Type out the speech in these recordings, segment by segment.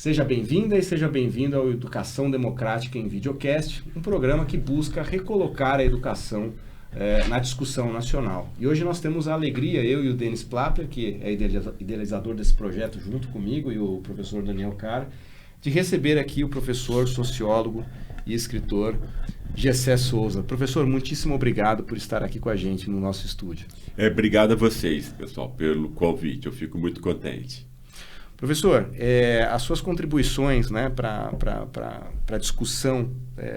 Seja bem-vinda e seja bem-vindo ao Educação Democrática em Videocast, um programa que busca recolocar a educação na discussão nacional. E hoje nós temos a alegria, eu e o Denis Plapper, que é idealizador desse projeto junto comigo, e o professor Daniel Carr, de receber aqui o professor, sociólogo e escritor Gessé Souza. Professor, muitíssimo obrigado por estar aqui com a gente no nosso estúdio. Obrigado a vocês, pessoal, pelo convite. Eu fico muito contente. Professor, as suas contribuições, né, para a discussão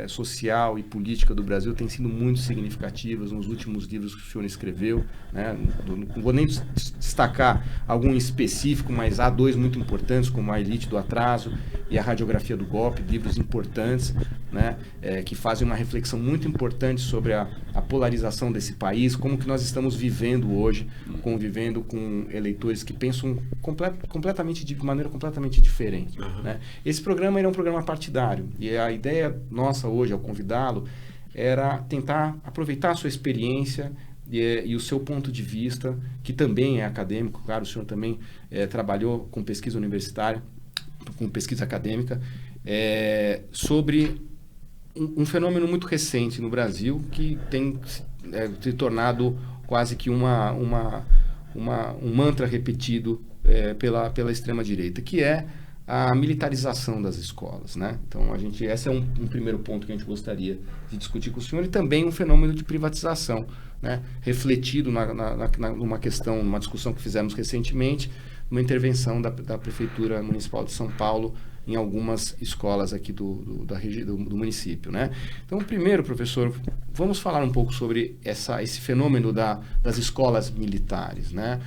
social e política do Brasil têm sido muito significativas nos últimos livros que o senhor escreveu. Né? Não vou nem destacar algum específico, mas há dois muito importantes, como A Elite do Atraso e A Radiografia do Golpe, livros importantes, né, que fazem uma reflexão muito importante sobre a polarização desse país, como que nós estamos vivendo hoje, convivendo com eleitores que pensam de maneira completamente diferente. Uhum. Né? Esse programa é um programa partidário e a ideia nossa hoje, ao convidá-lo, era tentar aproveitar a sua experiência e o seu ponto de vista, que também é acadêmico, claro, o senhor também trabalhou com pesquisa universitária, com pesquisa acadêmica, sobre um fenômeno muito recente no Brasil que tem se tornado quase que um mantra repetido pela extrema-direita, que é a militarização das escolas. Né? Então, esse é um primeiro ponto que a gente gostaria de discutir com o senhor, e também um fenômeno de privatização, né? Refletido numa discussão que fizemos recentemente, uma intervenção da Prefeitura Municipal de São Paulo em algumas escolas aqui do município. Né? Então, primeiro, professor, vamos falar um pouco sobre esse fenômeno das escolas militares, né?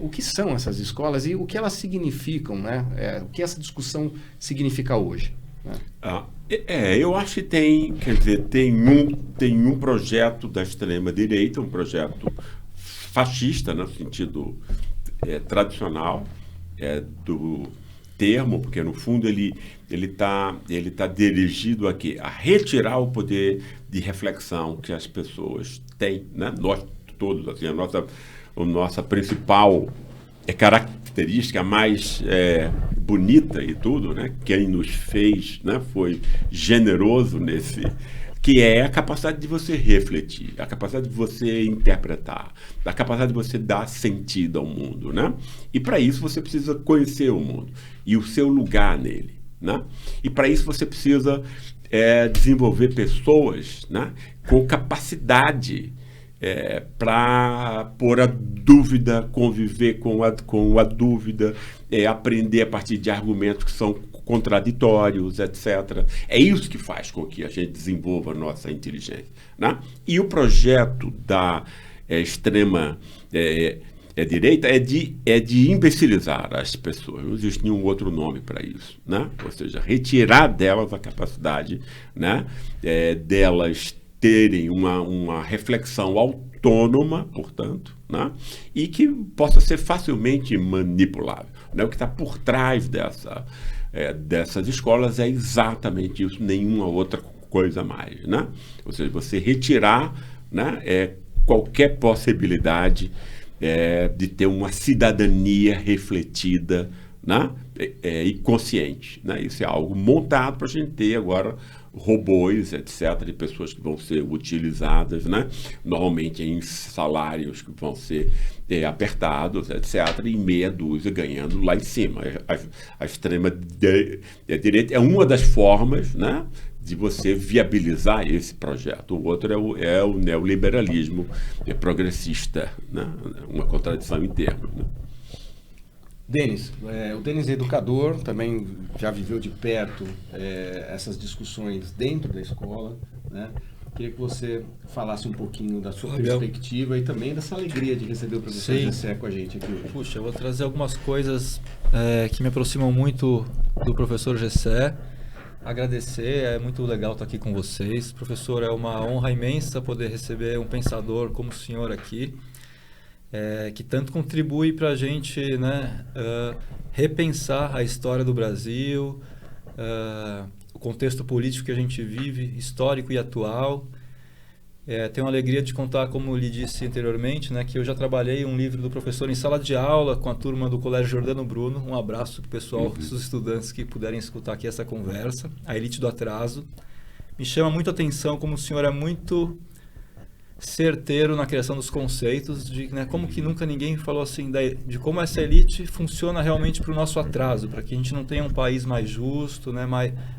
O que são essas escolas e o que elas significam, né? O que essa discussão significa hoje? Né? Eu acho que tem um projeto da extrema-direita, um projeto fascista, no sentido tradicional do termo, porque no fundo ele tá dirigido a quê? A retirar o poder de reflexão que as pessoas têm, né? Nós todos, assim, a nossa principal característica mais bonita e tudo, né? Quem nos fez, né, foi generoso que é a capacidade de você refletir, a capacidade de você interpretar, a capacidade de você dar sentido ao mundo, né? E para isso você precisa conhecer o mundo e o seu lugar nele, né? E para isso você precisa desenvolver pessoas, né, com capacidade para pôr a dúvida, conviver com a dúvida, aprender a partir de argumentos que são contraditórios, etc. É isso que faz com que a gente desenvolva a nossa inteligência. Né? E o projeto da extrema direita é de imbecilizar as pessoas. Não existe nenhum outro nome para isso. Né? Ou seja, retirar delas a capacidade, né, delas terem uma reflexão autônoma, portanto, né, e que possa ser facilmente manipulável. Né? O que está por trás dessas escolas é exatamente isso, nenhuma outra coisa mais. Né? Ou seja, você retirar, né, qualquer possibilidade de ter uma cidadania refletida, né, e consciente. Né? Isso é algo montado para a gente ter agora robôs, etc., de pessoas que vão ser utilizadas, né, normalmente em salários que vão ser apertados, etc., e meia dúzia ganhando lá em cima. A extrema-direita é uma das formas, né, de você viabilizar esse projeto. O outro é o neoliberalismo progressista, né, uma contradição em termos. Né? Denis, o Denis é educador, também já viveu de perto essas discussões dentro da escola, né? Queria que você falasse um pouquinho da sua perspectiva e também dessa alegria de receber o professor Gessé com a gente aqui hoje. Puxa, eu vou trazer algumas coisas que me aproximam muito do professor Gessé. Agradecer, é muito legal estar aqui com vocês. Professor, é uma honra imensa poder receber um pensador como o senhor aqui. Que tanto contribui para a gente, né, repensar a história do Brasil, o contexto político que a gente vive, histórico e atual. Tenho a alegria de contar, como lhe disse anteriormente, né, que eu já trabalhei um livro do professor em sala de aula com a turma do Colégio Jordano Bruno. Um abraço para o pessoal, os estudantes que puderem escutar aqui essa conversa. A Elite do Atraso. Me chama muito a atenção como o senhor é muito certeiro na criação dos conceitos, de, né, como que nunca ninguém falou assim de como essa elite funciona realmente para o nosso atraso, para que a gente não tenha um país mais justo, né,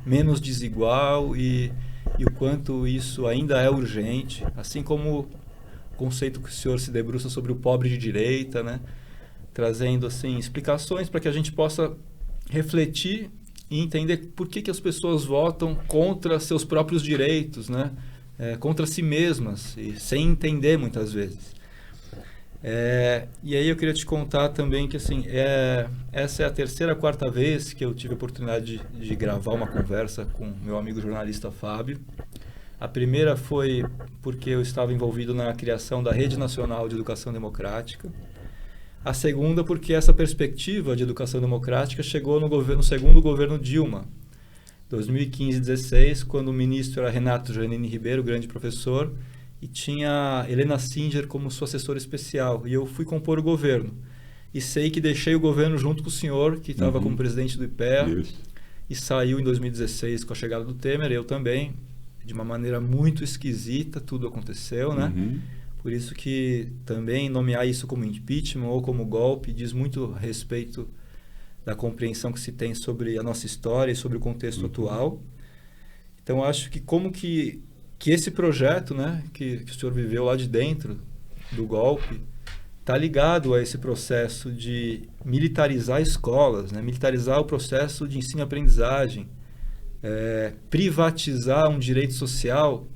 menos desigual e o quanto isso ainda é urgente, assim como o conceito que o senhor se debruça sobre o pobre de direita, né, trazendo assim explicações para que a gente possa refletir e entender por que as pessoas votam contra seus próprios direitos, né, contra si mesmas, e sem entender muitas vezes. E aí eu queria te contar também que assim, essa é a terceira, quarta vez que eu tive a oportunidade de gravar uma conversa com meu amigo jornalista Fábio. A primeira foi porque eu estava envolvido na criação da Rede Nacional de Educação Democrática. A segunda porque essa perspectiva de educação democrática chegou no segundo governo Dilma, 2015-16, quando o ministro era Renato Janine Ribeiro, grande professor, e tinha Helena Singer como sua assessora especial. E eu fui compor o governo. E sei que deixei o governo junto com o senhor, que estava como presidente do IPEA, e saiu em 2016 com a chegada do Temer, eu também, de uma maneira muito esquisita, tudo aconteceu, né? Por isso que também nomear isso como impeachment ou como golpe diz muito a respeito da compreensão que se tem sobre a nossa história e sobre o contexto atual. Então, acho que como que esse projeto, né, que o senhor viveu lá de dentro do golpe, está ligado a esse processo de militarizar escolas, né, militarizar o processo de ensino e aprendizagem, privatizar um direito social,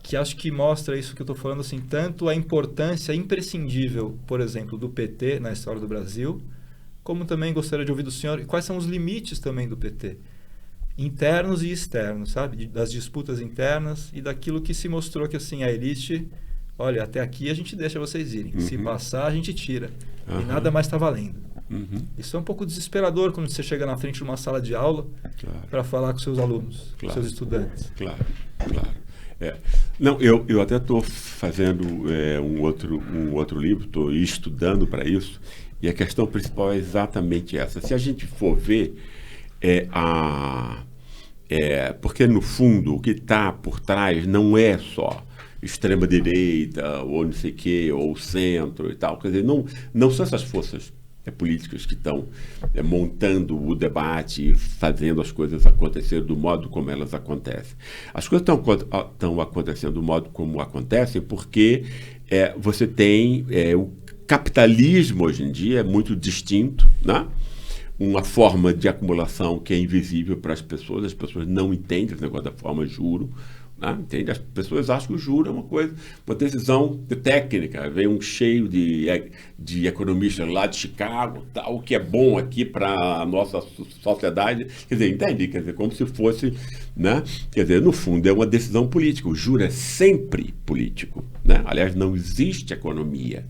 que acho que mostra isso que eu estou falando, assim, tanto a importância imprescindível, por exemplo, do PT na história do Brasil, como também gostaria de ouvir do senhor quais são os limites também do PT, internos e externos, sabe? Das disputas internas e daquilo que se mostrou que, assim, a elite, olha, até aqui a gente deixa vocês irem, se passar a gente tira, e nada mais está valendo. Isso é um pouco desesperador quando você chega na frente de uma sala de aula para falar com seus alunos, com seus estudantes. Claro. Não, eu até estou fazendo um outro livro, estou estudando para isso, e a questão principal é exatamente essa. Se a gente for ver, porque no fundo o que está por trás não é só extrema-direita, ou não sei o quê, ou centro e tal. Quer dizer, não são essas forças políticas que estão montando o debate, fazendo as coisas acontecer do modo como elas acontecem. As coisas estão acontecendo do modo como acontecem porque você tem o capitalismo hoje em dia é muito distinto, né? Uma forma de acumulação que é invisível para as pessoas não entendem esse negócio da forma juro, né? Entende? As pessoas acham que o juro é uma decisão técnica, vem um cheio de economistas lá de Chicago, tal, que é bom aqui para a nossa sociedade, quer dizer, entende? Quer dizer, como se fosse, né? Quer dizer, no fundo é uma decisão política, o juro é sempre político, né? Aliás, não existe economia.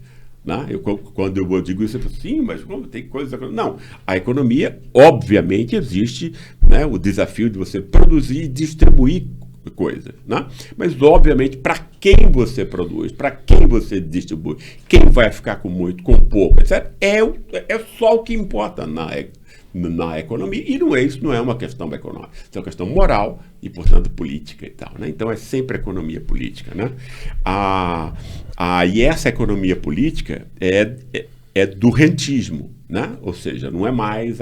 Né? Quando eu digo isso, eu falo, sim, mas como tem coisas... Não, a economia, obviamente, existe, né, o desafio de você produzir e distribuir coisas, né? Mas, obviamente, para quem você produz, para quem você distribui, quem vai ficar com muito, com pouco, etc., é só o que importa na economia, e isso não é uma questão econômica, é uma questão moral e, portanto, política e tal, né? Então, é sempre economia política, né? E essa economia política é do rentismo, né? Ou seja, não é mais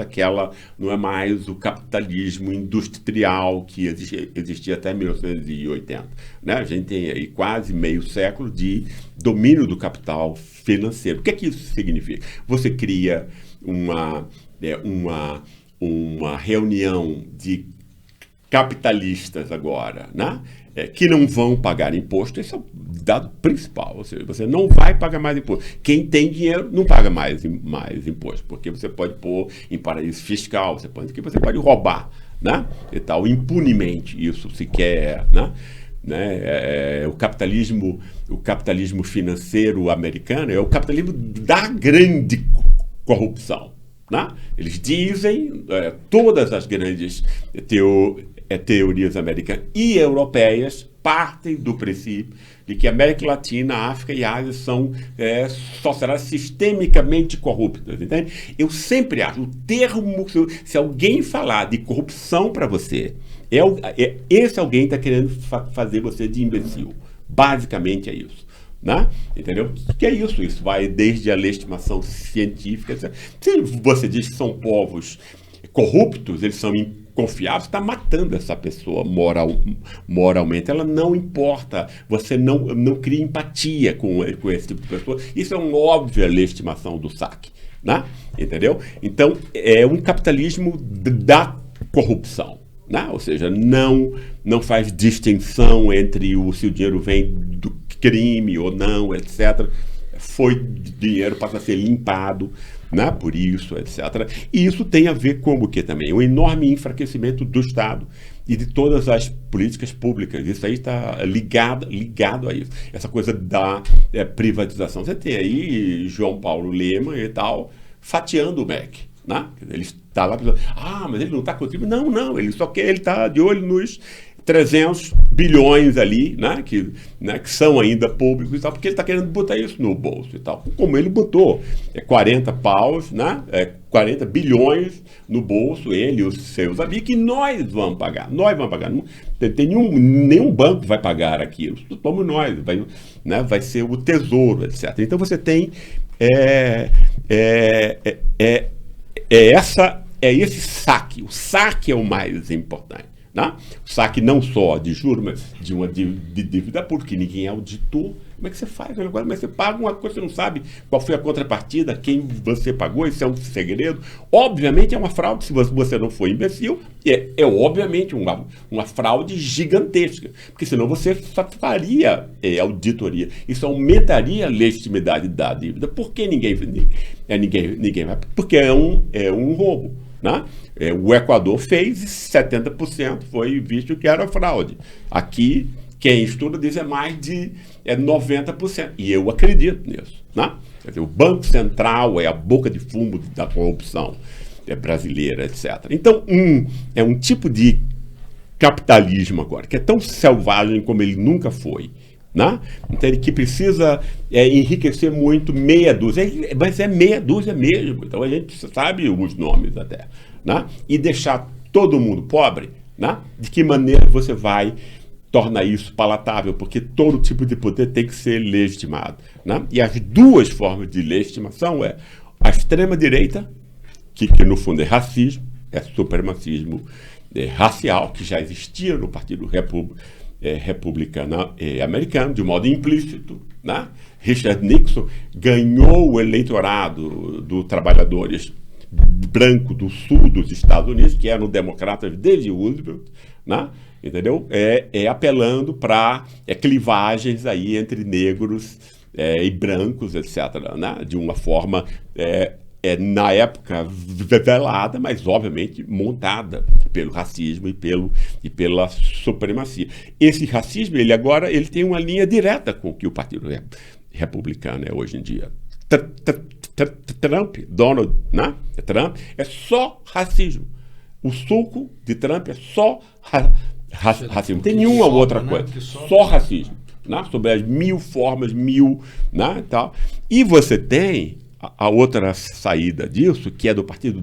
o capitalismo industrial que existia até 1980, né? A gente tem aí quase meio século de domínio do capital financeiro. O que é que isso significa? Você cria uma reunião de capitalistas agora, né? Que não vão pagar imposto, esse é o dado principal, ou seja, você não vai pagar mais imposto. Quem tem dinheiro não paga mais imposto, porque você pode pôr em paraíso fiscal, você pode roubar, né? E tal, impunemente, isso se quer, né? O capitalismo financeiro americano é o capitalismo da grande corrupção, né? Eles dizem, todas as grandes teorias americanas e europeias partem do princípio de que a América Latina, a África e a Ásia são sociedades sistemicamente corruptas, entende? Eu sempre acho, o termo, se alguém falar de corrupção para você, esse alguém está querendo fazer você de imbecil. Basicamente é isso. Né? Entendeu? Que é isso? Isso vai desde a legitimação científica. Se você diz que são povos corruptos, eles são inconfiáveis, está matando essa pessoa moralmente. Ela não importa. Você não cria empatia com esse tipo de pessoa. Isso é uma óbvia legitimação do saque. Né? Entendeu? Então, é um capitalismo da corrupção. Né? Ou seja, não faz distinção entre se o dinheiro vem do crime ou não, etc. Dinheiro passa a ser limpado, né? Por isso, etc. E isso tem a ver com o que também? Um enorme enfraquecimento do Estado e de todas as políticas públicas. Isso aí está ligado a isso. Essa coisa da privatização. Você tem aí João Paulo Lemann e tal, fatiando o MEC. Né? Ele está lá pensando, mas ele não está contribuindo. Não, ele está de olho nos 300 bilhões ali, né, que são ainda públicos e tal, porque ele está querendo botar isso no bolso e tal. Como ele botou 40 paus, né, 40 bilhões no bolso, ele e os seus amigos, que nós vamos pagar. Não tem nenhum banco vai pagar aquilo. Somos nós, vai ser o tesouro, etc. Então você tem esse saque. O saque é o mais importante. Né? O saque não só de juros, mas de uma dívida pública, que ninguém é auditor. Como é que você faz? Agora, mas você paga uma coisa, você não sabe qual foi a contrapartida, quem você pagou, isso é um segredo. Obviamente é uma fraude, se você não for imbecil, é obviamente uma fraude gigantesca, porque senão você faria auditoria. Isso aumentaria a legitimidade da dívida. Por que ninguém vai? Porque é um roubo. Né? O Equador fez e 70% foi visto que era fraude. Aqui, quem estuda diz mais de 90%. E eu acredito nisso. Né? Quer dizer, o Banco Central é a boca de fumo da corrupção brasileira, etc. Então, é um tipo de capitalismo agora, que é tão selvagem como ele nunca foi. Né? Então ele que precisa enriquecer muito meia dúzia, mas é meia dúzia mesmo, então a gente sabe os nomes até, né? E deixar todo mundo pobre, né? De que maneira você vai tornar isso palatável? Porque todo tipo de poder tem que ser legitimado, né? E as duas formas de legitimação a extrema-direita, que no fundo é racismo, é supremacismo racial, que já existia no Partido Republicano americano, de modo implícito, né? Richard Nixon ganhou o eleitorado dos trabalhadores brancos do sul dos Estados Unidos, que eram democratas desde Roosevelt, né? Entendeu? Apelando para clivagens aí entre negros e brancos, etc., né? De uma forma na época velada, mas obviamente montada pelo racismo e pela supremacia. Esse racismo, ele tem uma linha direta com o que o Partido Republicano é hoje em dia. Donald Trump é só racismo. O suco de Trump é só racismo. Não tem nenhuma outra coisa. Só racismo. Né? Sobre as 1000 formas, né? Tal. E você tem a outra saída disso, que é do Partido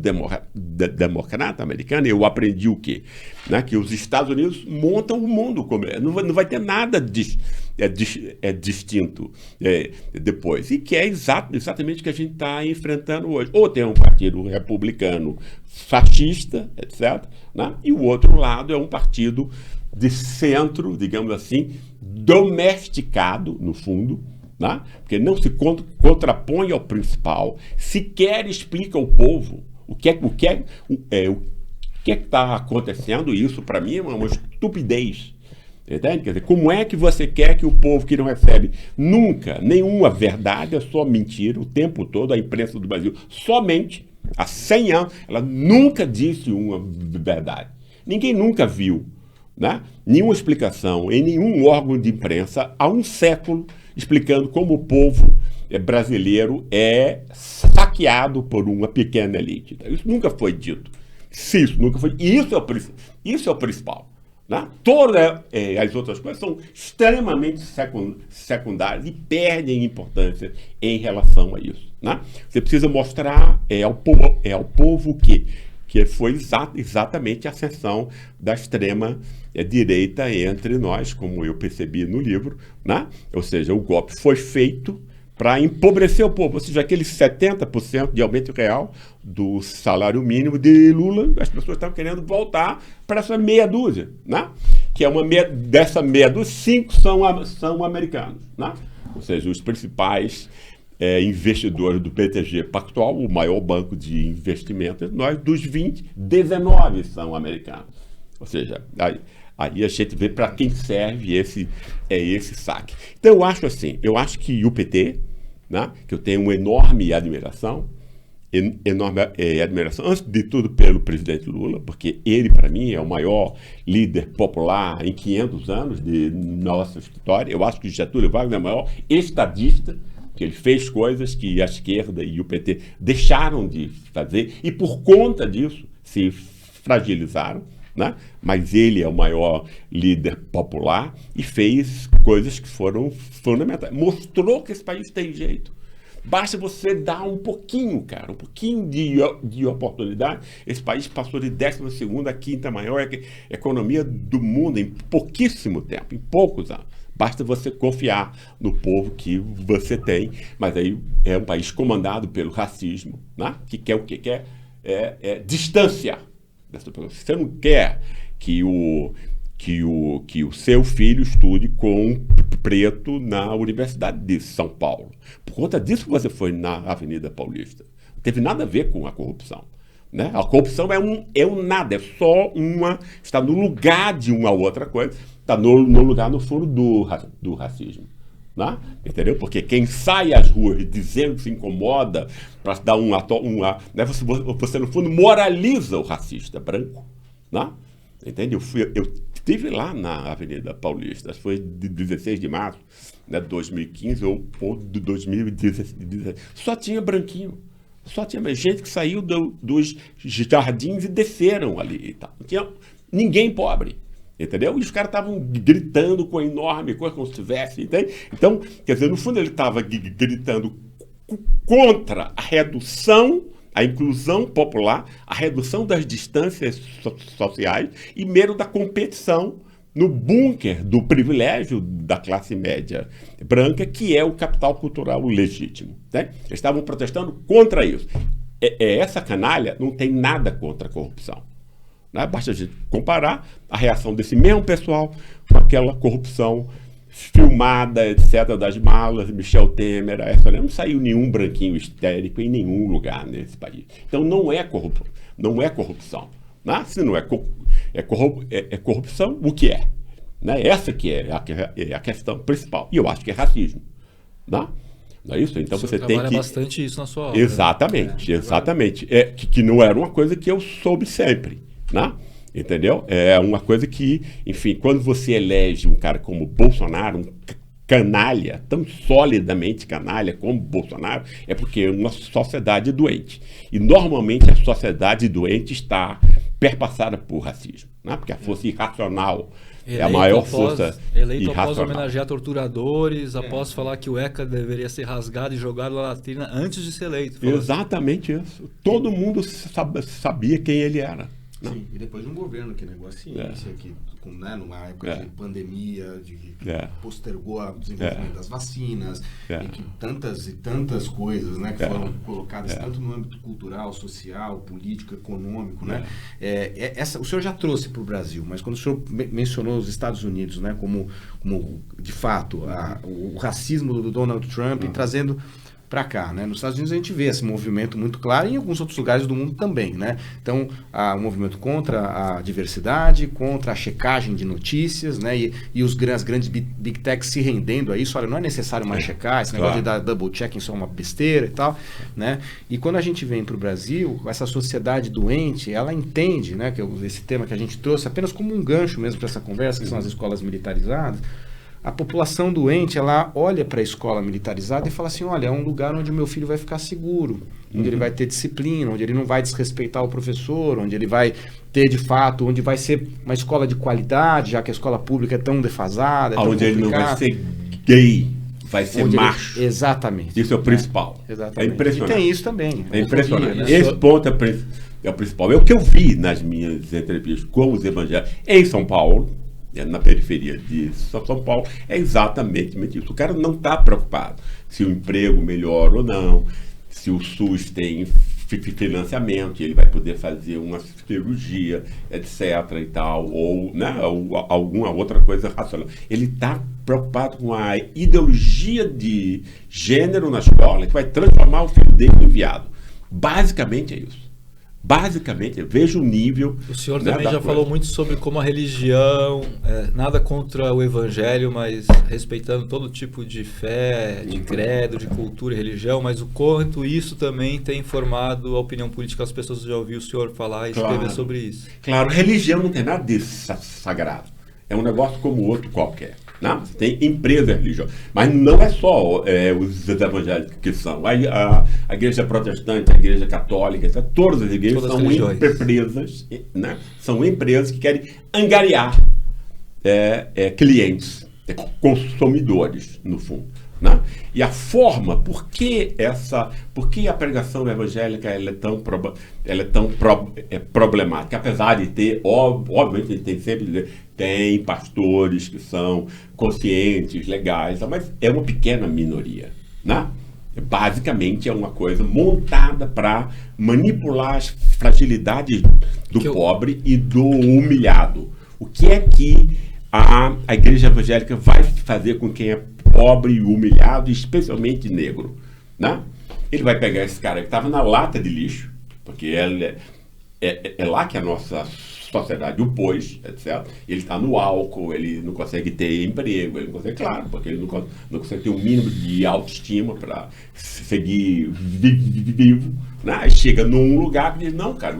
Democrata americano. Eu aprendi o quê? Né? Que os Estados Unidos montam o mundo. Não vai ter nada distinto depois. E que é exatamente o que a gente está enfrentando hoje. Ou tem um partido republicano fascista, etc., né? E o outro lado é um partido de centro, digamos assim, domesticado, no fundo, né? Porque não se contrapõe ao principal, sequer explica ao povo o que está acontecendo. E isso, para mim, é uma estupidez. Entende? Quer dizer, como é que você quer que o povo que não recebe nunca nenhuma verdade, é só mentira o tempo todo, a imprensa do Brasil somente, há 100 anos, ela nunca disse uma verdade. Ninguém nunca viu, né, nenhuma explicação em nenhum órgão de imprensa há um século explicando como o povo brasileiro é saqueado por uma pequena elite. Isso nunca foi dito. Se isso nunca foi, isso é o principal. Né? Todas as outras coisas são extremamente secundárias e perdem importância em relação a isso. Né? Você precisa mostrar ao povo que foi exatamente a ascensão da extrema direita entre nós, como eu percebi no livro. Né? Ou seja, o golpe foi feito para empobrecer o povo, ou seja, aqueles 70% de aumento real do salário mínimo de Lula, as pessoas estavam querendo voltar para essa meia dúzia, né? Que é dessa meia dúzia, 5 são americanos, né? Ou seja, os principais investidores do BTG Pactual, o maior banco de investimento, dos 20, 19 são americanos. Ou seja, aí a gente vê para quem serve esse saque. Então eu acho que o PT, né, que eu tenho uma enorme admiração, antes de tudo pelo presidente Lula, porque ele, para mim, é o maior líder popular em 500 anos de nossa história. Eu acho que Getúlio Vargas é o maior estadista, que ele fez coisas que a esquerda e o PT deixaram de fazer, e por conta disso se fragilizaram. Né? Mas ele é o maior líder popular e fez coisas que foram fundamentais. Mostrou que esse país tem jeito. Basta você dar um pouquinho, cara, um pouquinho de oportunidade. Esse país passou de 12ª a 5ª maior economia do mundo em pouquíssimo tempo, em poucos anos. Basta você confiar no povo que você tem. Mas aí é um país comandado pelo racismo, né? Que quer o que quer distanciar. Você não quer que o seu filho estude com um preto na Universidade de São Paulo. Por conta disso você foi na Avenida Paulista. Não teve nada a ver com a corrupção. Né? A corrupção é um nada, é só está no lugar de uma outra coisa, está no lugar, no fundo, do racismo. Né? Entendeu? Porque quem sai às ruas dizendo que se incomoda para dar né? Você, no fundo, moraliza o racista branco. Né? Entende? Eu estive lá na Avenida Paulista, foi de 16 de março de 2015 ou de 2017. Só tinha branquinho. Só tinha gente que saiu dos jardins e desceram ali. E tal. Não tinha ninguém pobre. Entendeu? E os caras estavam gritando com enorme coisa, como se tivesse, entende? Então, quer dizer, no fundo ele estava gritando contra a redução, a inclusão popular, a redução das distâncias sociais e medo da competição no bunker do privilégio da classe média branca, que é o capital cultural legítimo. Né? Eles estavam protestando contra isso. Essa canalha não tem nada contra a corrupção. Né? Basta a gente comparar a reação desse mesmo pessoal com aquela corrupção filmada, etc., das malas, Michel Temer, não saiu nenhum branquinho histérico em nenhum lugar nesse país. Então não é corrupção. Né? Se não é corrupção, o que é? Né? Essa que é a questão principal. E eu acho que é racismo. Né? Não é isso? Então você tem que... trabalha bastante isso na sua obra. Exatamente. Que não era uma coisa que eu soube sempre. Né? Entendeu? É uma coisa que, enfim, quando você elege um cara como Bolsonaro, um canalha, tão solidamente canalha como Bolsonaro, é porque é uma sociedade doente. E normalmente a sociedade doente está perpassada por racismo, né? Porque a força irracional é a maior força eleito irracional. Após homenagear torturadores, após falar que o ECA deveria ser rasgado e jogado na latrina antes de ser eleito. Exatamente isso. Todo mundo sabia quem ele era. Não. Sim, e depois de um governo que negou a ciência, que numa época de pandemia, postergou o desenvolvimento das vacinas, e que tantas coisas, né, que foram colocadas tanto no âmbito cultural, social, político, econômico. Né? O senhor já trouxe para o Brasil, mas quando o senhor mencionou os Estados Unidos, né, como de fato o racismo do Donald Trump, trazendo para cá, né? Nos Estados Unidos a gente vê esse movimento muito claro e em alguns outros lugares do mundo também, né? Então, o movimento contra a diversidade, contra a checagem de notícias, né? E as grandes big techs se rendendo a isso. Olha, não é necessário mais checar, esse negócio de dar double checking só uma besteira e tal, né? E quando a gente vem para o Brasil, essa sociedade doente, ela entende, né? Que esse tema que a gente trouxe apenas como um gancho mesmo para essa conversa, que são as escolas militarizadas. a população doente, ela olha para a escola militarizada e fala assim, olha, é um lugar onde o meu filho vai ficar seguro, onde ele vai ter disciplina, onde ele não vai desrespeitar o professor, onde ele vai ter, de fato, onde vai ser uma escola de qualidade, já que a escola pública é tão defasada, é tão onde ele não vai complicada. ser gay, vai ser Onde macho. Exatamente. Isso é o principal. Exatamente. É impressionante. E tem isso também. É impressionante. Né? Esse ponto é o principal. É o que eu vi nas minhas entrevistas com os evangélicos em São Paulo, na periferia de São Paulo, é exatamente isso. O cara não está preocupado se o emprego melhora ou não, se o SUS tem financiamento, ele vai poder fazer uma cirurgia, etc. e tal, ou, né, ou alguma outra coisa racional. Ele está preocupado com a ideologia de gênero na escola que vai transformar o filho dele em viado. Basicamente é isso. Basicamente, veja o nível. O senhor né, também já falou muito sobre como a religião, nada contra o evangelho, mas respeitando todo tipo de fé, de credo, de cultura e religião, mas o quanto isso também tem formado a opinião política. As pessoas já ouviram o senhor falar e escrever sobre isso. Claro, religião não tem nada de sagrado. É um negócio como outro qualquer. Não? Tem empresa religiosa. Mas não é só os evangélicos que são. A igreja protestante, a igreja católica, etc. Todas as igrejas são empresas, né? São empresas que querem angariar clientes, consumidores, no fundo. Né? E a forma, por que a pregação evangélica ela é tão problemática? Apesar de ter, obviamente, tem pastores que são conscientes, legais, mas é uma pequena minoria. Né? Basicamente é uma coisa montada para manipular as fragilidades do pobre e do humilhado. O que é que a igreja evangélica vai fazer com quem é pobre e humilhado, especialmente negro, né? Ele vai pegar esse cara que estava na lata de lixo, porque é lá que a nossa sociedade o pôs, etc. Ele está no álcool, ele não consegue ter emprego, ele não consegue, claro, porque ele não consegue ter um mínimo de autoestima para seguir vivo. Né? Chega num lugar que diz, não, cara,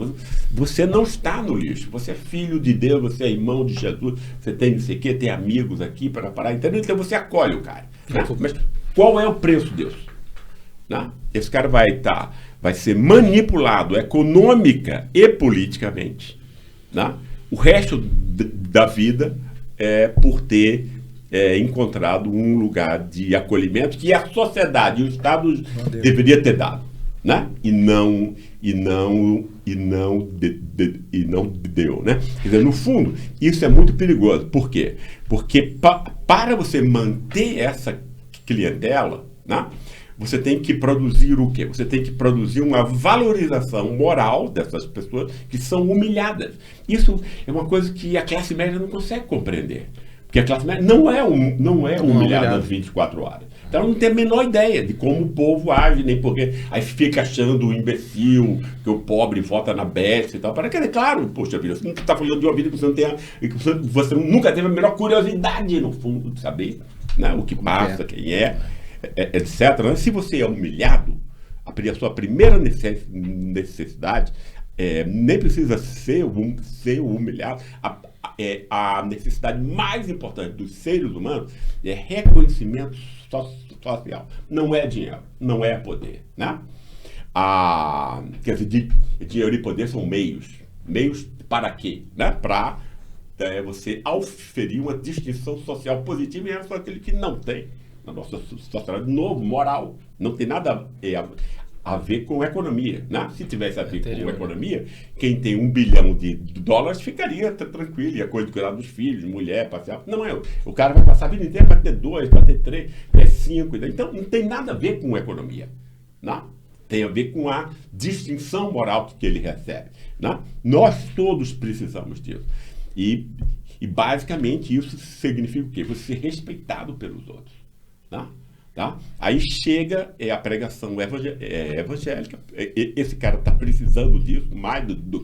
você não está no lixo, você é filho de Deus, você é irmão de Jesus, você tem não sei o quê, tem amigos aqui para parar, entendeu? Então você acolhe o cara. Né? Mas qual é o preço disso? Né? Esse cara vai ser manipulado econômica e politicamente, né? O resto da vida por ter encontrado um lugar de acolhimento que a sociedade e o Estado deveria ter dado. Né? E não deu, né? Quer dizer, no fundo, isso é muito perigoso. Por quê? Porque para você manter essa clientela, né, você tem que produzir o quê? Você tem que produzir uma valorização moral dessas pessoas que são humilhadas. Isso é uma coisa que a classe média não consegue compreender. Porque a classe média não é humilhada nas 24 horas. Então não tem a menor ideia de como o povo age, nem porque aí fica achando o imbecil, que o pobre vota na besta e tal. Para que, claro, poxa vida, você nunca está falando de uma vida que você não tem, você nunca teve a menor curiosidade, no fundo, de saber, né, o que passa, quem etc. Né? Se você é humilhado, a sua primeira necessidade nem precisa ser humilhado. A necessidade mais importante dos seres humanos é reconhecimento social. Não é dinheiro, não é poder. Né? Quer dizer, dinheiro e poder são meios. Meios para quê? Né? Para você auferir uma distinção social positiva em relação àquele que não tem. Na nossa sociedade, novo, moral. Não tem nada a ver com economia. Né? Se tivesse a ver com economia, quem tem $1 bilhão ficaria tranquilo, ia cuidar dos filhos, mulher, passear. Não é. O cara vai passar a vida inteira para ter 2, para ter 3, para ter 5. Então, não tem nada a ver com economia. Né? Tem a ver com a distinção moral que ele recebe. Né? Nós todos precisamos disso. E basicamente, isso significa o quê? Você ser respeitado pelos outros. Tá? Aí chega a pregação evangélica. Esse cara está precisando disso mais do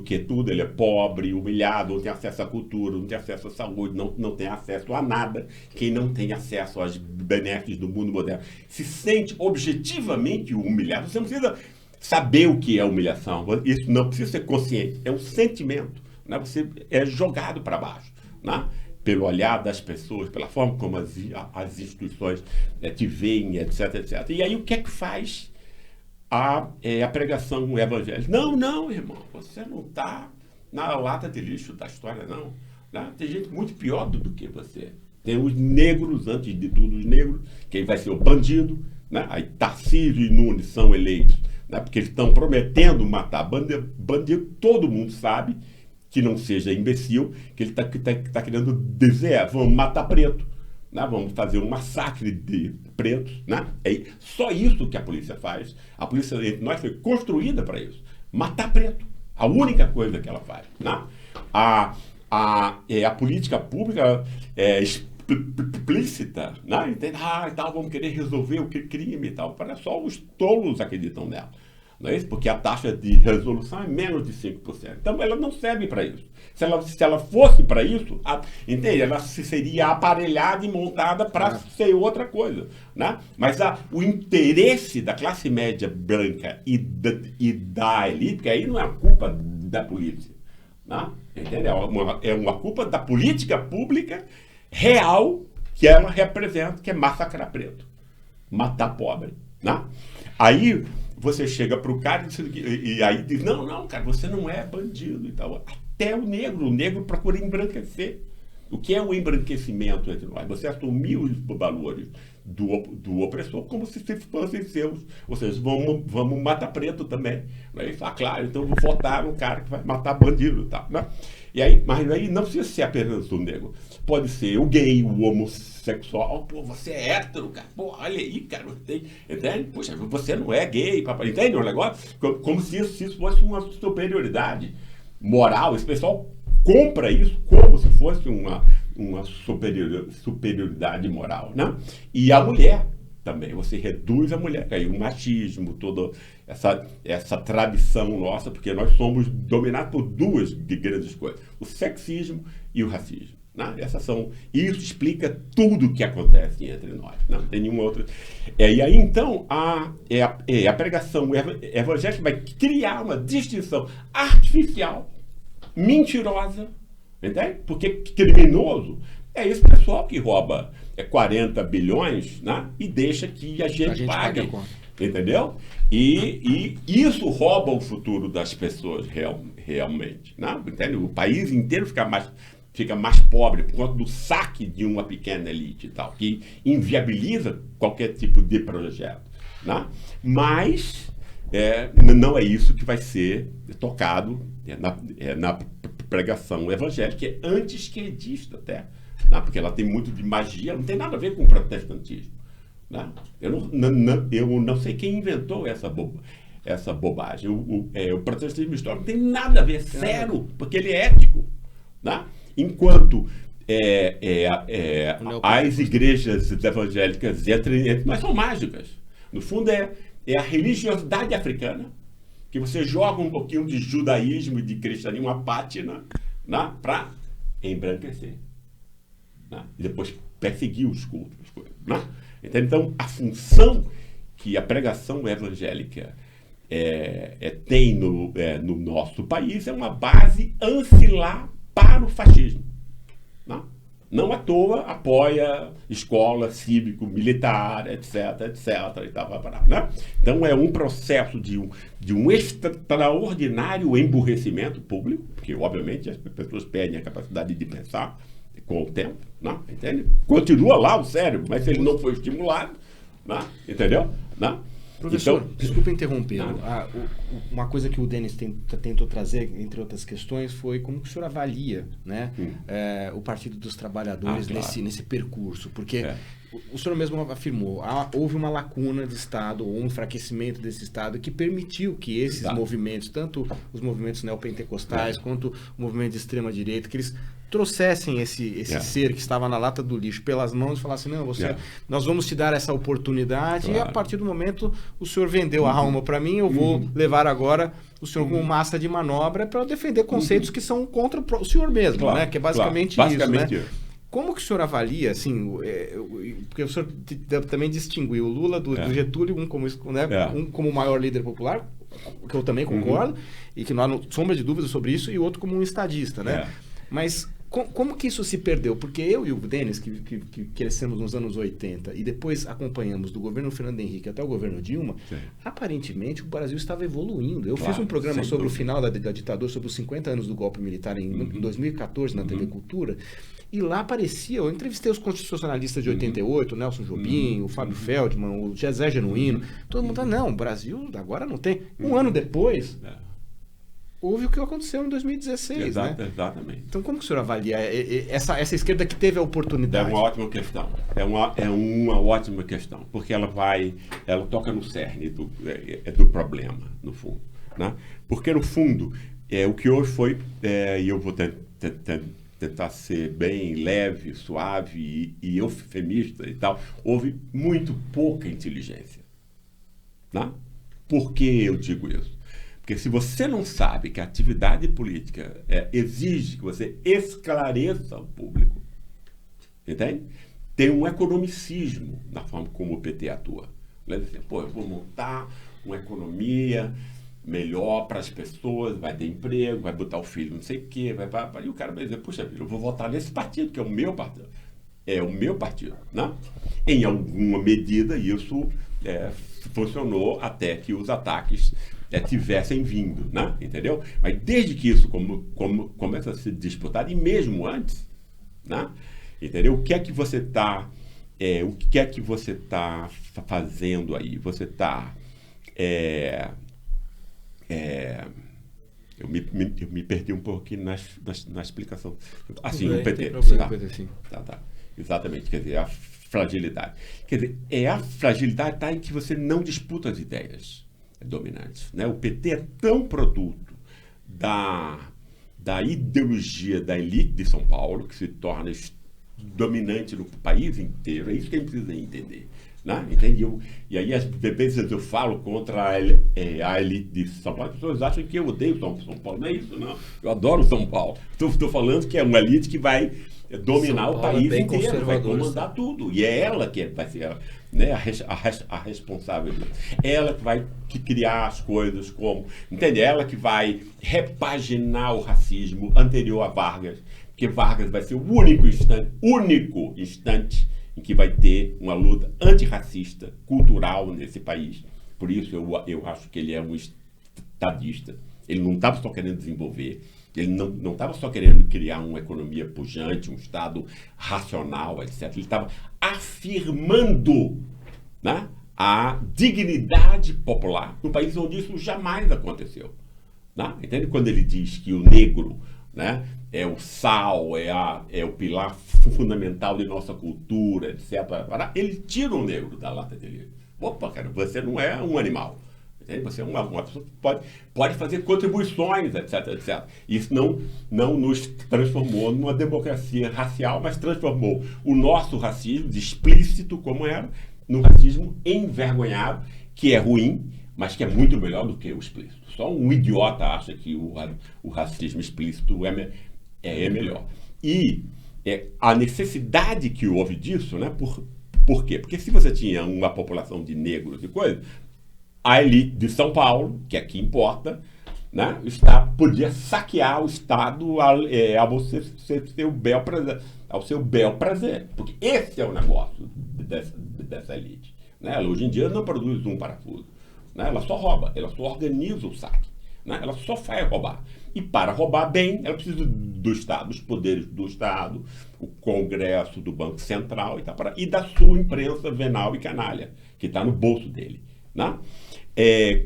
que tudo. Ele é pobre, humilhado, não tem acesso à cultura, não tem acesso à saúde, não tem acesso a nada. Quem não tem acesso aos benéficos do mundo moderno se sente objetivamente humilhado. Você não precisa saber o que é humilhação, isso não precisa ser consciente, é um sentimento, né? Você é jogado para baixo, né? pelo olhar das pessoas, pela forma como as instituições te veem, etc, etc. E aí o que é que faz a pregação evangélica? Não, irmão, você não está na lata de lixo da história, não. Né? Tem gente muito pior do que você. Tem os negros, antes de tudo os negros, quem vai ser o bandido, né? Aí Tarcísio e Nunes são eleitos, né? Porque eles estão prometendo matar bandido, todo mundo sabe que não seja imbecil, que ele está querendo dizer, vamos matar preto, né? Vamos fazer um massacre de pretos, né? É só isso que a polícia faz. A polícia entre nós foi construída para isso, matar preto, a única coisa que ela faz, né? A política pública explícita, né? Entende? E tal, vamos querer resolver o crime e tal. Para só os tolos acreditam nela. Não é isso? Porque a taxa de resolução é menos de 5%. Então ela não serve para isso. Se ela fosse para isso, entende? Ela seria aparelhada e montada para ser outra coisa. Né? Mas o interesse da classe média branca e da elite, que aí não é a culpa da polícia. Né? Entende? É uma culpa da política pública real que ela representa, que é massacrar preto, matar pobre. Né? Aí você chega para o cara e aí diz, não, cara, você não é bandido e tal. Até o negro procura embranquecer. O que é o embranquecimento entre nós? Você assumir os valores do opressor como se fossem seus. Ou seja, vamos matar preto também. Aí fala, claro, então vou votar no cara que vai matar bandido e tal. Né? E aí, mas aí não precisa ser apenas o negro. Pode ser o gay, o homossexual. Pô, você é hétero, cara. Pô, olha aí, cara. Entende? Poxa, você não é gay, papai. Entende o negócio? Como se isso fosse uma superioridade moral. Esse pessoal compra isso como se fosse uma superioridade moral, né? E a mulher também, você reduz a mulher, aí o machismo, toda essa tradição nossa, porque nós somos dominados por duas grandes coisas, o sexismo e o racismo. Né? Isso explica tudo o que acontece entre nós, não tem nenhuma outra. E aí então a pregação evangélica vai criar uma distinção artificial, mentirosa, entende? Porque criminoso é esse pessoal que rouba 40 bilhões, né? E deixa que a gente pague, entendeu? E isso rouba o futuro das pessoas realmente, né? Entende? O país inteiro fica mais pobre por conta do saque de uma pequena elite e tal, que inviabiliza qualquer tipo de projeto, né? Mas não é isso que vai ser tocado na pregação evangélica, que é anti-esquerdista até, né? Porque ela tem muito de magia, não tem nada a ver com o protestantismo. Né? Eu não sei quem inventou essa bobagem. O protestantismo histórico não tem nada a ver, zero, porque ele é ético. Né? Enquanto as igrejas evangélicas entre nós são mágicas. No fundo, é a religiosidade africana, que você joga um pouquinho de judaísmo e de cristianismo, uma pátina, né, para embranquecer. Né? E depois perseguir os cultos. Né? Então, a função que a pregação evangélica tem no nosso país é uma base ancilar para o fascismo. Né? Não à toa apoia escola cívico-militar, etc. E tal, né? Então é um processo de um extraordinário emburrecimento público, porque obviamente as pessoas perdem a capacidade de pensar com o tempo, né? Entende? Continua lá o cérebro, mas ele não foi estimulado, né? Entendeu? Né? Professor, então, desculpa interrompê-lo. Uma coisa que o Denis tentou trazer, entre outras questões, foi como que o senhor avalia, né, o Partido dos Trabalhadores claro. nesse percurso. Porque o senhor mesmo afirmou, houve uma lacuna de Estado, ou um enfraquecimento desse Estado que permitiu que esses movimentos, tanto os movimentos neopentecostais quanto o movimento de extrema-direita, que eles trouxessem esse ser que estava na lata do lixo pelas mãos e falassem, não, nós vamos te dar essa oportunidade, e a partir do momento o senhor vendeu a alma para mim, eu vou levar agora o senhor como massa de manobra para defender conceitos que são contra o senhor mesmo, né? Que é basicamente isso, né? Como que o senhor avalia, assim, porque o senhor também distinguiu o Lula do Getúlio, um como o maior líder popular, que eu também concordo, e que não há sombra de dúvida sobre isso, e outro como um estadista, né? Mas Como que isso se perdeu? Porque eu e o Denis, que crescemos nos anos 80 e depois acompanhamos do governo Fernando Henrique até o governo Dilma, sim, aparentemente o Brasil estava evoluindo. Eu fiz um programa sobre o final da ditadura, sobre os 50 anos do golpe militar em 2014 na TV Cultura, e lá aparecia, eu entrevistei os constitucionalistas de 88, o Nelson Jobim, o Fábio Feldman, o Zé Genuíno, todo mundo falando, não, o Brasil agora não tem. Um ano depois... houve o que aconteceu em 2016, né? Exatamente. Então, como que o senhor avalia essa esquerda que teve a oportunidade? É uma ótima questão. É uma ótima questão, porque ela toca no cerne do problema, no fundo. Né? Porque, no fundo, o que hoje foi, e eu vou tentar ser bem leve, suave e eufemista e tal, houve muito pouca inteligência. Né? Por que eu digo isso? Porque se você não sabe que a atividade política exige que você esclareça o público, entende? Tem um economicismo na forma como o PT atua. Assim, eu vou montar uma economia melhor para as pessoas, vai ter emprego, vai botar o filho não sei o quê, e o cara vai dizer, puxa vida, eu vou votar nesse partido, que é o meu partido. É o meu partido. Né? Em alguma medida, isso funcionou até que os ataques tivessem vindo, né? Entendeu? Mas desde que isso começa a ser disputado, e mesmo antes, né? Entendeu? O que é que você está fazendo aí? Você está eu me perdi um pouquinho na explicação. Assim, o PT. Tá. Exatamente, quer dizer, a fragilidade. Quer dizer, a fragilidade está em que você não disputa as ideias dominantes. Né? O PT é tão produto da ideologia da elite de São Paulo, que se torna dominante no país inteiro. É isso que a gente precisa entender. Né? Entende? E aí, às vezes, eu falo contra a elite de São Paulo. As pessoas acham que eu odeio São Paulo. Não é isso, não. Eu adoro São Paulo. Estou falando que é uma elite que vai dominar o país inteiro, vai comandar tudo. E é ela que vai ser, né, a responsável. Ela que vai criar as coisas como... Entende? Ela que vai repaginar o racismo anterior a Vargas, porque Vargas vai ser o único instante em que vai ter uma luta antirracista, cultural nesse país. Por isso eu acho que ele é um estadista. Ele não estava só querendo desenvolver, ele não estava só querendo criar uma economia pujante, um Estado racional, etc. Ele estava afirmando, né, a dignidade popular num país onde isso jamais aconteceu. Né? Entende? Quando ele diz que o negro, né, é o sal, é o pilar fundamental de nossa cultura, etc. Ele tira o negro da lata dele. Opa, cara, você não é um animal. Você é uma pessoa que pode fazer contribuições, etc, etc. Isso não nos transformou numa democracia racial, mas transformou o nosso racismo, explícito como era, num racismo envergonhado, que é ruim, mas que é muito melhor do que o explícito. Só um idiota acha que o racismo explícito é melhor. E a necessidade que houve disso, né? Por quê? Porque se você tinha uma população de negros e coisas, a elite de São Paulo, que aqui importa, né, podia saquear o Estado ao seu bel prazer. Porque esse é o negócio dessa elite. Né? Ela hoje em dia não produz um parafuso. Né? Ela só rouba, ela só organiza o saque. Né? Ela só faz roubar. E para roubar bem, ela precisa do Estado, dos poderes do Estado, o Congresso, do Banco Central e da sua imprensa venal e canalha, que está no bolso dele. Né?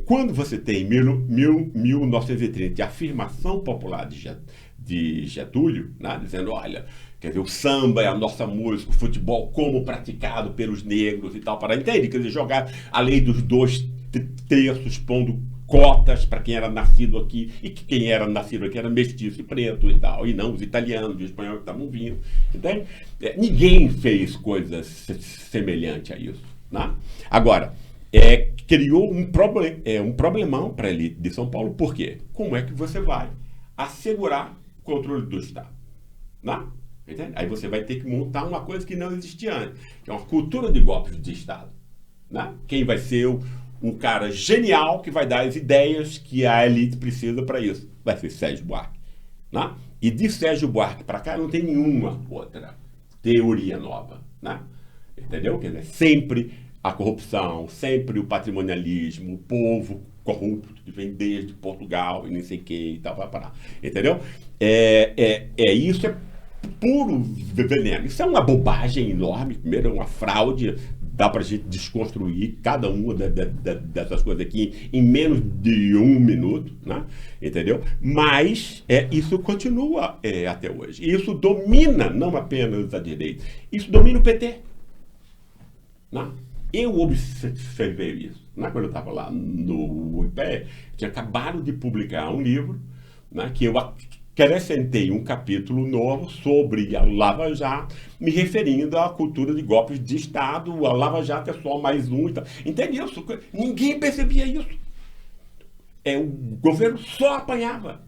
Quando você tem 1930 a afirmação popular de Getúlio, né, dizendo, olha, quer dizer, o samba é a nossa música, o futebol como praticado pelos negros e tal, entende? Quer dizer, jogar a lei dos 2/3, pondo cotas para quem era nascido aqui, e que quem era nascido aqui era mestiço e preto e tal, e não os italianos, os espanhóis que estavam vindo. Entende? Ninguém fez coisa semelhante a isso. Né? Agora, criou um problemão para a elite de São Paulo. Por quê? Como é que você vai assegurar o controle do Estado? Né? Entende? Aí você vai ter que montar uma coisa que não existia antes, que é uma cultura de golpes de Estado. Né? Quem vai ser um cara genial que vai dar as ideias que a elite precisa para isso? Vai ser Sérgio Buarque. Né? E de Sérgio Buarque para cá não tem nenhuma outra teoria nova, né? Entendeu? Quer dizer, sempre a corrupção, sempre o patrimonialismo, o povo corrupto que vem desde Portugal e nem sei o que e tal, vai parar. Entendeu? Isso é puro veneno. Isso é uma bobagem enorme. Primeiro, é uma fraude. Dá para a gente desconstruir cada uma dessas coisas aqui em menos de 1 minuto, né? Entendeu? Mas isso continua até hoje. E isso domina não apenas a direita, isso domina o PT. Né? Eu observei isso. Né? Quando eu estava lá no IPE, tinha acabado de publicar um livro, né, que eu acrescentei um capítulo novo sobre a Lava Jato, me referindo à cultura de golpes de Estado. A Lava Jato é só mais um e tal. Entendeu? Ninguém percebia isso. O governo só apanhava.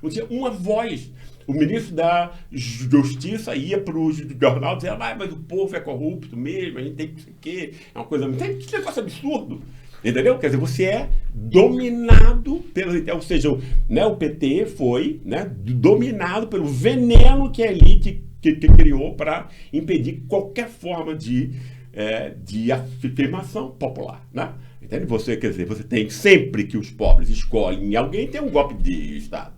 Não tinha uma voz. O ministro da Justiça ia para o jornal dizendo, mas o povo é corrupto mesmo, a gente tem que sei o quê. É uma coisa... Que negócio absurdo. Entendeu? Quer dizer, você é dominado pelo... Ou seja, né, o PT foi, né, dominado pelo veneno que a elite que criou para impedir qualquer forma de afirmação popular. Né? Entende? Você, quer dizer, você tem sempre que os pobres escolhem alguém, tem um golpe de Estado.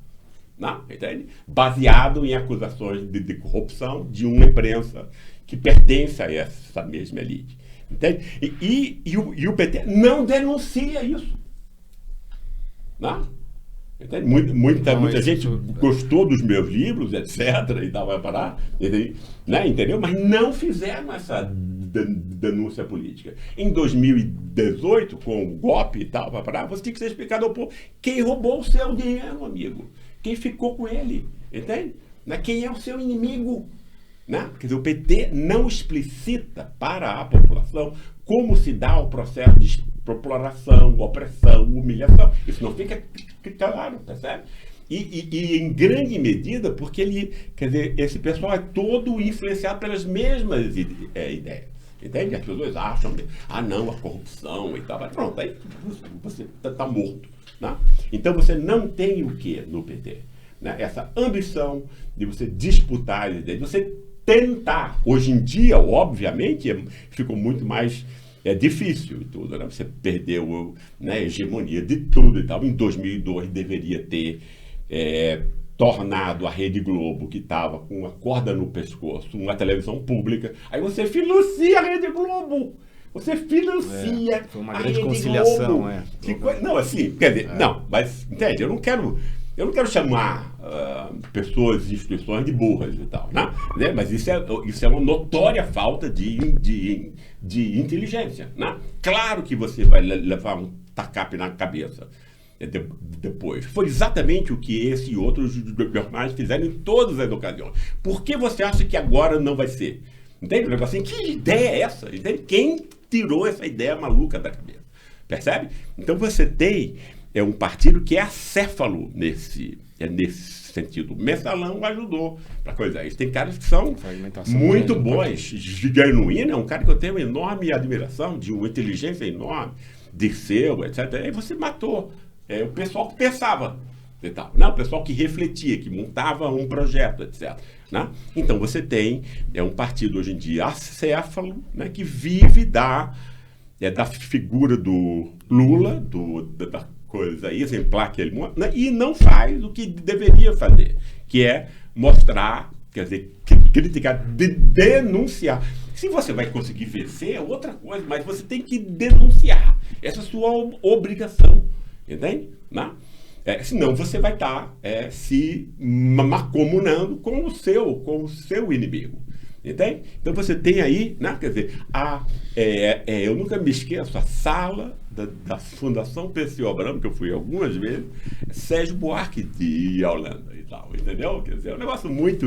Não, entende? Baseado em acusações de corrupção de uma imprensa que pertence a essa mesma elite. Entende? E o PT não denuncia isso. Não? Entende? Muita gente gostou dos meus livros, etc. e tal, vai parar. Né? Entendeu? Mas não fizeram essa denúncia política. Em 2018, com o golpe e tal, vai parar, você tinha que ser explicado ao povo quem roubou o seu dinheiro, amigo. Quem ficou com ele. Entende? Né? Quem é o seu inimigo. Né? Quer dizer, o PT não explicita para a população como se dá o processo de exploração, opressão, humilhação. Isso não fica claro, percebe? E em grande medida porque quer dizer, esse pessoal é todo influenciado pelas mesmas ideias. Entende? As pessoas acham, não, a corrupção e tal. Mas pronto, aí você está morto. Né? Então você não tem o que no PT? Né? Essa ambição de você disputar as ideias, de você tentar. Hoje em dia, obviamente, ficou muito mais difícil e tudo, né? Você perdeu, né, a hegemonia de tudo e tal. Em 2002 deveria ter tornado a Rede Globo, que estava com uma corda no pescoço, uma televisão pública. Aí você financia a Rede Globo. Você financia foi uma a grande Rede conciliação, Globo. Não, assim, quer dizer, não, mas entende, eu não quero chamar pessoas e instituições de burras e tal, né? Mas isso é uma notória falta de inteligência, né? Claro que você vai levar um tacape na cabeça depois. Foi exatamente o que esse e outros jornais fizeram em todas as ocasiões. Por que você acha que agora não vai ser? Entende? Assim, que ideia é essa? Entende? Quem tirou essa ideia maluca da cabeça? Percebe? Então você tem um partido que é acéfalo nesse sentido. O Mensalão ajudou para coisa isso. Tem caras que são muito bons. Genuíno é um cara que eu tenho uma enorme admiração, de uma inteligência enorme, Dirceu, etc. Aí você matou o pessoal que pensava e tal. Não, o pessoal que refletia, que montava um projeto, etc. Né? Então você tem um partido hoje em dia acéfalo, né, que vive da figura do Lula, da coisa exemplar que ele monta, né, e não faz o que deveria fazer, que é mostrar, quer dizer, criticar, denunciar. Se você vai conseguir vencer é outra coisa, mas você tem que denunciar. Essa é a sua obrigação, entende? Né? Senão você vai estar se macomunando com o seu inimigo. Entende? Então você tem aí, né, quer dizer, eu nunca me esqueço, a sala da Fundação Perseu Abramo, que eu fui algumas vezes, Sérgio Buarque de Holanda e tal, entendeu? Quer dizer, é um negócio muito,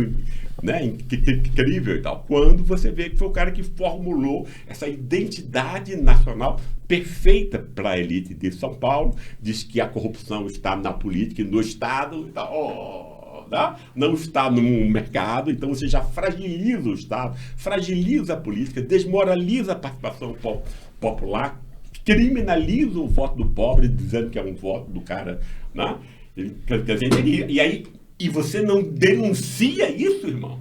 né, incrível e tal. Quando você vê que foi o cara que formulou essa identidade nacional perfeita para a elite de São Paulo, diz que a corrupção está na política e no Estado e tal. Não está no mercado, então você já fragiliza o Estado, fragiliza a política, desmoraliza a participação popular, criminaliza o voto do pobre, dizendo que é um voto do cara. Né? E aí e você não denuncia isso, irmão.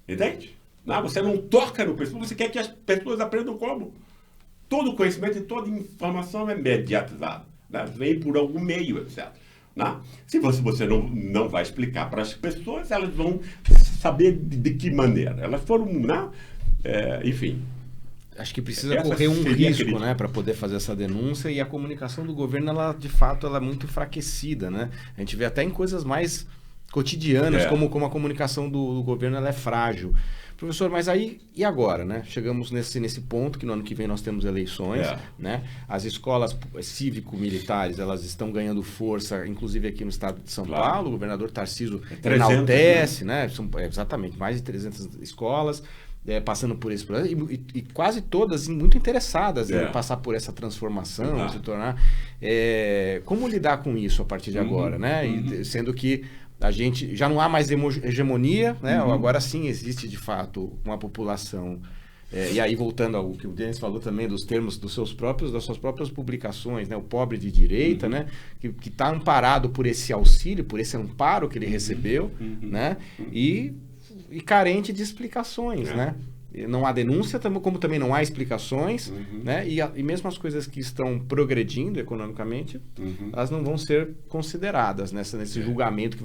Entende? Não, você não toca no pessoal, você quer que as pessoas aprendam como? Todo conhecimento e toda informação é mediatizada, né? Vem por algum meio, etc. Né? Se você não vai explicar para as pessoas, elas vão saber de que maneira. Elas foram, né? Enfim. Acho que precisa correr um risco, né, para poder fazer essa denúncia, e a comunicação do governo, ela, de fato, ela é muito enfraquecida, né? A gente vê até em coisas mais cotidianas, como a comunicação do governo ela é frágil. Professor, mas aí, e agora, né? Chegamos nesse ponto que no ano que vem nós temos eleições, né? As escolas cívico-militares, elas estão ganhando força, inclusive aqui no estado de São Paulo. O governador Tarcísio enaltece, né? São, exatamente, mais de 300 escolas, passando por esse processo, e quase todas muito interessadas em passar por essa transformação, se tornar... como lidar com isso a partir de agora, né? E, sendo que a gente já não há mais hegemonia, né? Agora sim existe de fato uma população. E aí, voltando ao que o Denis falou também dos termos das suas próprias publicações, né? O pobre de direita, né? Que está amparado por esse auxílio, por esse amparo que ele recebeu, né? E carente de explicações, né? Não há denúncia, como também não há explicações, né? E mesmo as coisas que estão progredindo economicamente, elas não vão ser consideradas nesse julgamento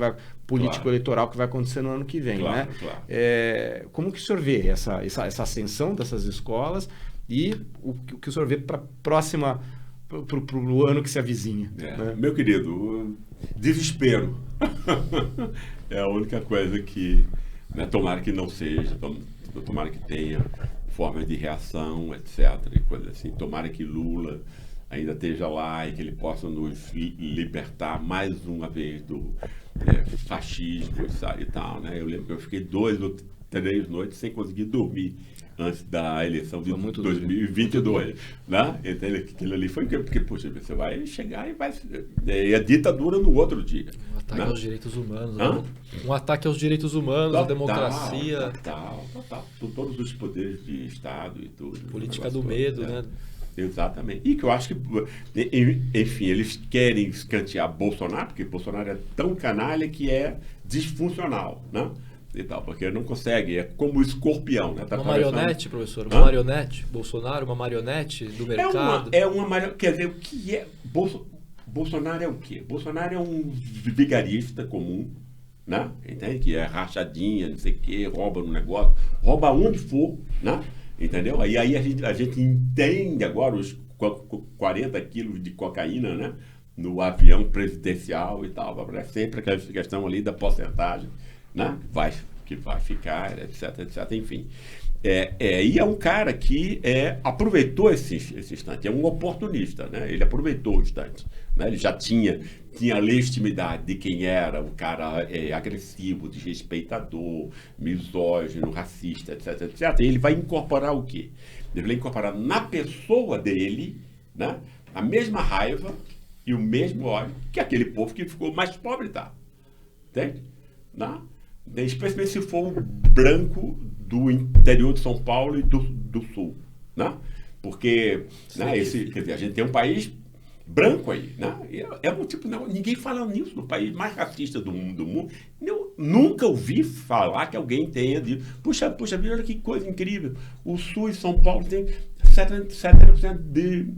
político-eleitoral que vai acontecer no ano que vem, né? Claro. Como que o senhor vê essa ascensão dessas escolas e o que o senhor vê para o ano que se avizinha? Né? Meu querido, desespero é a única coisa que, né, tomara que não seja, tomara que tenha formas de reação, etc. E coisa assim. Tomara que Lula ainda esteja lá e que ele possa nos libertar mais uma vez do fascismo e tal, né? Eu lembro que eu fiquei 2 ou 3 noites sem conseguir dormir antes da eleição de 2022, né? Então, aquilo ali foi porque, poxa, você vai chegar e vai... E a ditadura no outro dia. Um ataque aos direitos humanos. Né? Um ataque aos direitos humanos, à democracia. Total. Todos os poderes de Estado e tudo. Política do medo, né? Exatamente. E que eu acho que, enfim, eles querem escantear Bolsonaro, porque Bolsonaro é tão canalha que é disfuncional, né? E tal, porque não consegue, é como o escorpião, né? Tá uma marionete, professor, uma marionete, Bolsonaro, uma marionete do mercado. É uma marionete, quer dizer, o que é Bolsonaro é o quê? Bolsonaro é um vigarista comum, né? Entende? Que é rachadinha, não sei o quê, rouba no negócio, rouba onde for, né? Entendeu? Aí a gente entende agora os 40 quilos de cocaína, né? No avião presidencial e tal, é sempre aquela questão ali da porcentagem, né? Que vai ficar, etc, enfim. E é um cara que aproveitou esse instante, é um oportunista, né? Ele aproveitou o instante, né? Ele já tinha a legitimidade de quem era um cara agressivo, desrespeitador, misógino, racista, etc. E ele vai incorporar o quê? Ele vai incorporar na pessoa dele, né? A mesma raiva e o mesmo ódio que aquele povo que ficou mais pobre, tá? Entende? Né? Especialmente se for um branco do interior de São Paulo e do sul, né? Porque, né, quer dizer, a gente tem um país branco aí, né? É um tipo, não, ninguém fala nisso, no país mais racista do mundo. Eu nunca ouvi falar que alguém tenha dito, puxa, olha que coisa incrível, o sul e São Paulo tem 70% de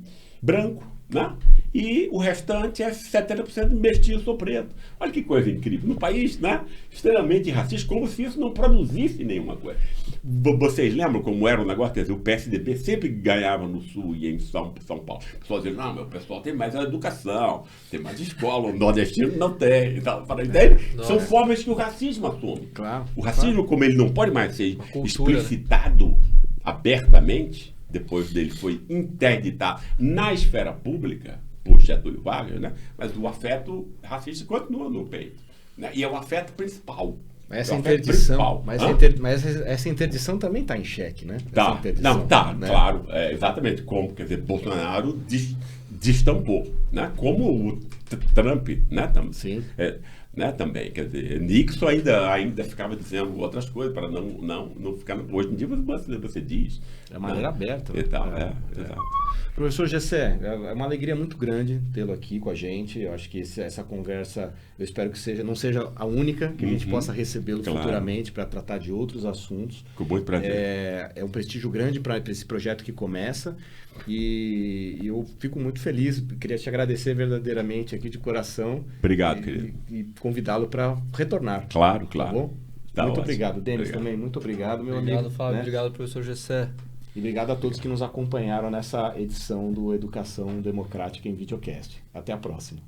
branco, né? E o restante é 70% de mestiço ou preto. Olha que coisa incrível. No país, né, extremamente racista, como se isso não produzisse nenhuma coisa. Vocês lembram como era o negócio? Quer dizer, o PSDB sempre ganhava no Sul e em São Paulo. O pessoal dizia, não, meu pessoal tem mais educação, tem mais escola, o nordestino não tem. Então, são formas que o racismo assume. Claro, o racismo, como ele não pode mais ser cultura, explicitado, né, abertamente, depois dele foi interditado na esfera pública, por Getúlio Vargas, né? Mas o afeto racista continua no peito, né? E é o afeto principal. Essa interdição, mas essa interdição também está em xeque, né? Tá, né? Claro, exatamente como, quer dizer, Bolsonaro destampou, né? Como o Trump, né? Sim. né, também. Quer dizer, Nixon ainda ficava dizendo outras coisas para não ficar... Hoje em dia você diz. É uma maneira aberta. E tal, exato. Professor Gessé, é uma alegria muito grande tê-lo aqui com a gente. Eu acho que essa conversa, eu espero que não seja a única, que a gente possa recebê-lo futuramente para tratar de outros assuntos. Com muito prazer. É um prestígio grande para esse projeto que começa e eu fico muito feliz. Queria te agradecer verdadeiramente aqui de coração. Obrigado, querido. E convidá-lo para retornar. Claro. Tá bom? Tá muito ótimo. Obrigado, Denis, também. Muito obrigado, meu amigo. Obrigado, Fábio. Né? Obrigado, professor Gessé. E obrigado a todos que nos acompanharam nessa edição do Educação Democrática em Videocast. Até a próxima.